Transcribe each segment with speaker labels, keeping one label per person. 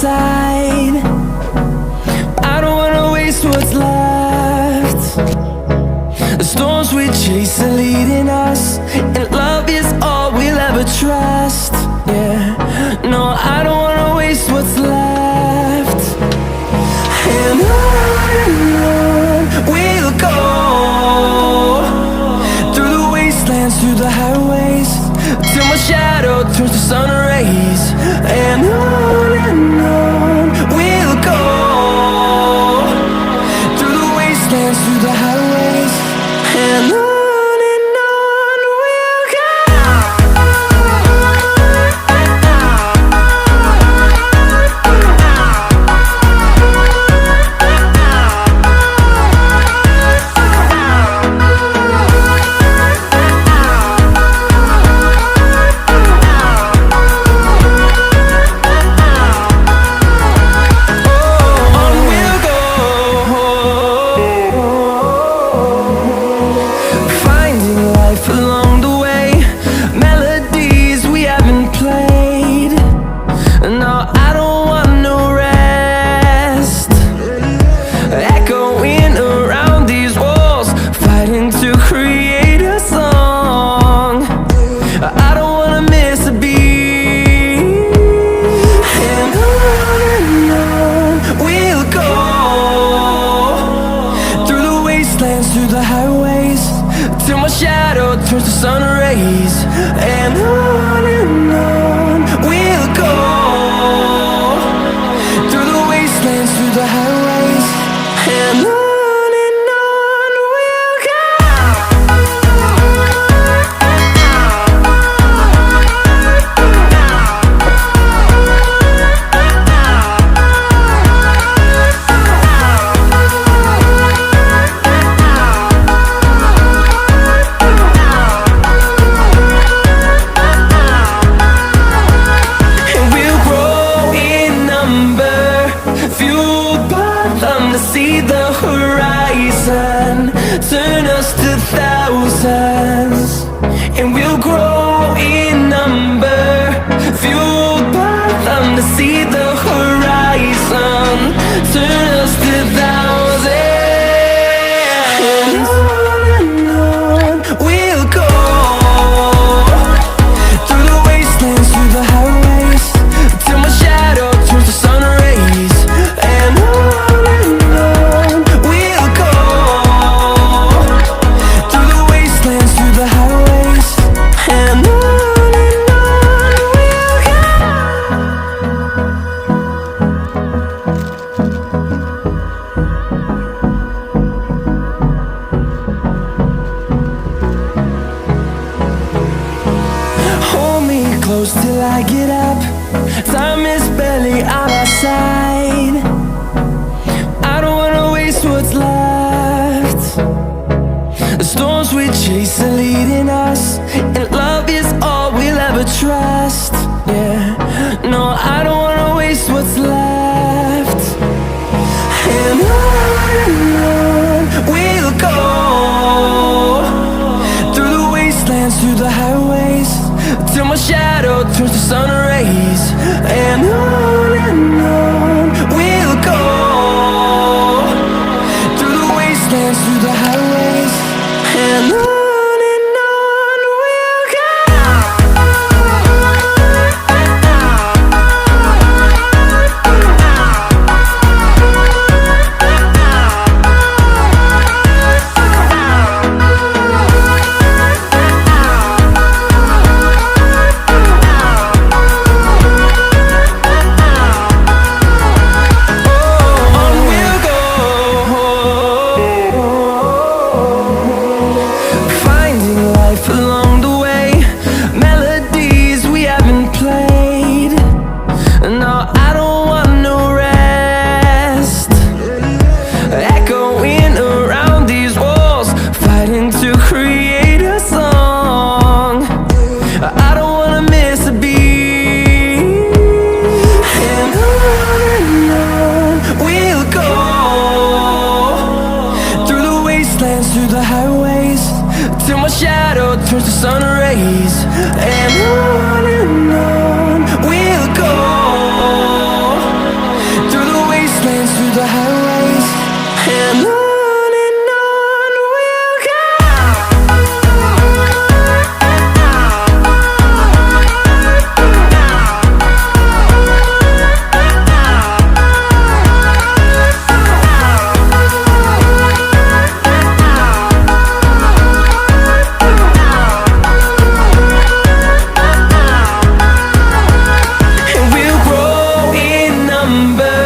Speaker 1: side. I don't wanna waste what's left. The storms we chase are leading us, and love is all we'll ever trust. Yeah, no, I don't wanna waste what's left. And on we'll go, through the wastelands, through the highways, till my shadow turns to sun rays. And on we'll go, through the wastelands, through the highways, and on we'll go. Through the highways, till my shadow turns to sun rays. And on we'll go, through the wastelands, through the highways, and on we'll go. See the horizon, turn us to thousands, and we'll grow in number, fueled by them to see the horizon, turn us to thousands. And on we'll go, through the wastelands, through the highways, till my shadow turns to sun rays. And close till I get up, time is barely on our side. I don't wanna waste what's left. The storms we chase are leading us, and love is all we'll ever trust. Yeah, no, I don't wanna waste what's left. And on we'll go, through the wastelands, through the highways, till my shadow turns to sun rays. And on we'll go, through the wastelands, through the highways, and on we'll go. turns to sun rays, and on we'll go, wastelands, through the highways, and on we'll go. And we'll grow in number,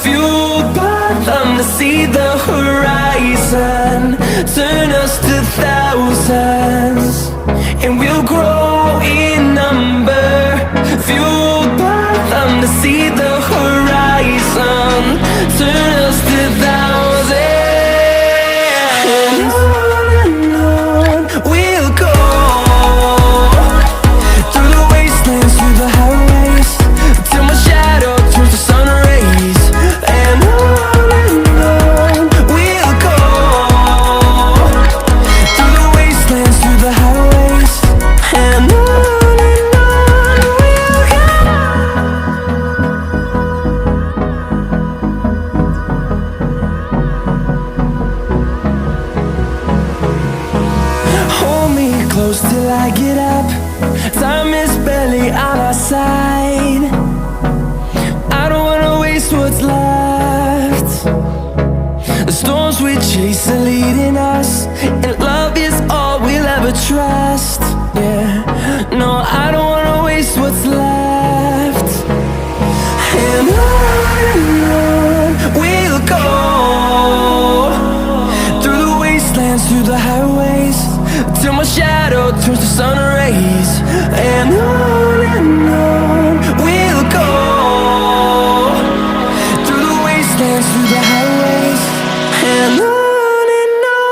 Speaker 1: fueled by them to see the horizon, turn us to thousands. And we'll grow in number, fueled by them to see the horizon, turn us to thousands. And on we'll go, through the wastelands, through the highways, till my shadow turns to sun rays. And on we'll go, through the wastelands, through the highways, and on we'll go. Hold me close till I get up. Time is barely on our side. I don't wanna waste what's left. The storms we chase are leading us, and love is all we'll ever trust. Yeah, no, I don't wanna waste what's left. And on we'll go, through the wastelands, through the highways, till my shadow turns to sun rays. And on we'll go, through the wastelands, through the highways, and on we'll go.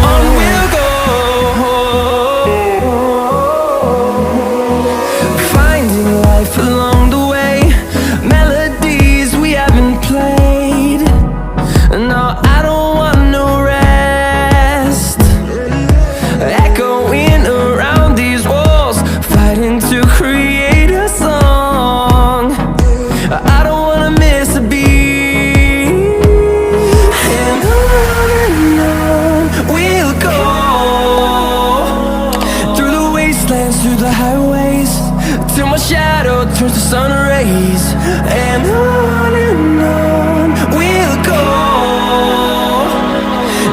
Speaker 1: On we'll go, finding life along the way, melodies we haven't played. No, I don't want no rest, echoing around these walls, fighting to create a song. I don't wanna miss a beat. And on we'll go, through the wastelands, through the highways, till my shadow turns to sun rays. And on we'll go,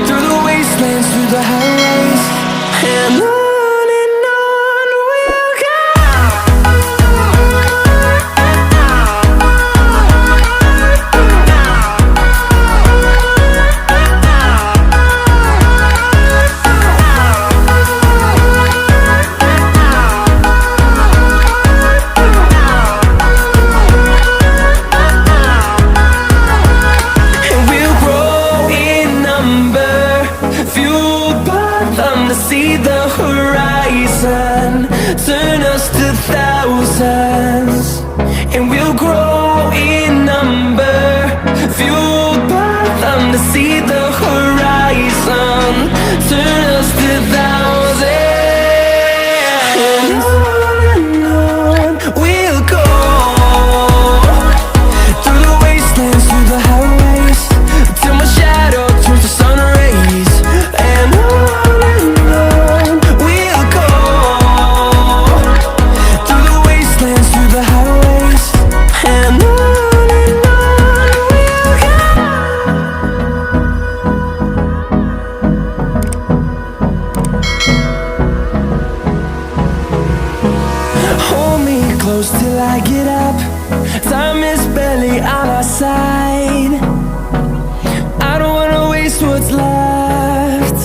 Speaker 1: through the wastelands, through the highways, and on we'll go. And we'll grow in number, fueled by them to see the horizon, turn us to thousands. And we'll grow in number, fueled by them to see the horizon, turn us to thousands. And on we'll go, through the wastelands, through the highways, till my shadow turns to sun rays. And on we'll go, through the wastelands, through the highways, and on we'll go. Hold me close till I get up. Time is barely on our side. I don't wanna waste what's left.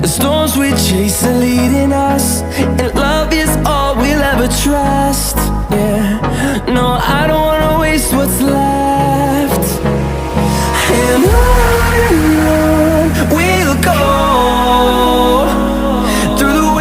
Speaker 1: The storms we chase are leading us, and love is all we'll ever trust. Yeah, no, I don't wanna waste what's left. And on we'll go, through the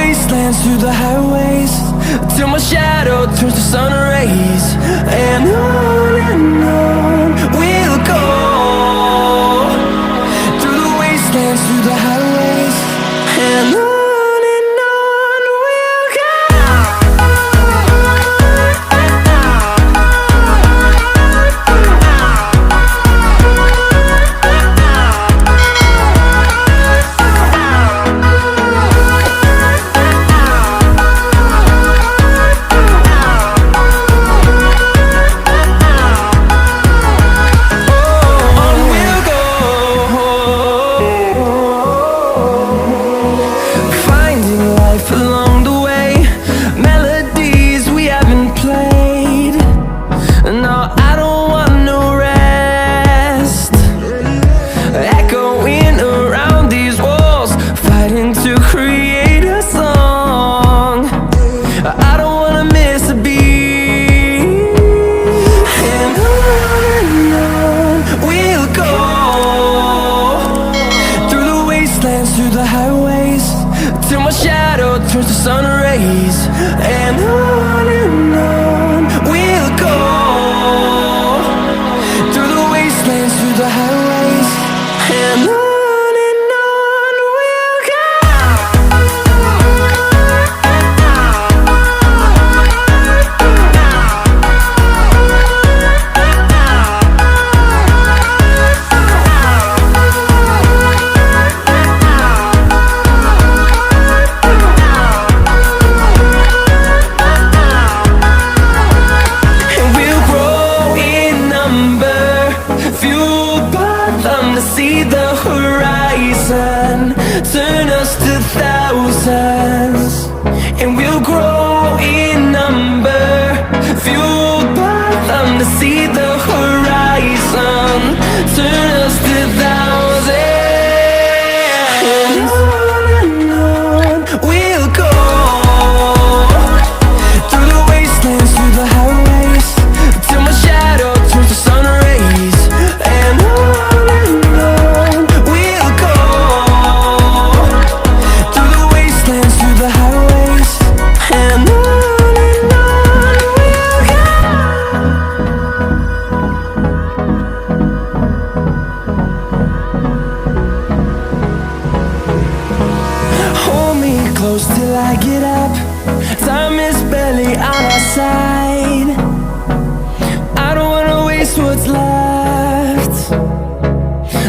Speaker 1: life along the way, melodies we haven't played. No, I don't want no rest, echoing around these walls, fighting to create a song. I don't wanna miss a beat, and on we'll go, through the wastelands, through the highways, till my shadow turns to sun rays. And on we'll go, through the wastelands, through the highways, and on we'll go. See the horizon, turn us to thousands, and we'll grow in number, fueled by them to see the horizon, turn us to thousands, and on we'll go, through the wastelands, through the highways, till my shadow turns to sun rays. And on close till I get up, time is barely on our side. I don't wanna waste what's left.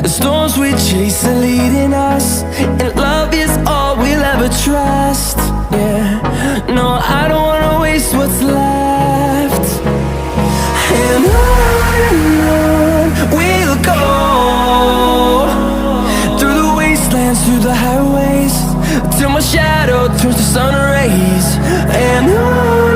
Speaker 1: The storms we chase are leading us, and love is all we'll ever trust. Yeah, no, I don't wanna waste what's left. And on we'll go, through the wastelands, through the highways, till my shadow turns to sun rays. And on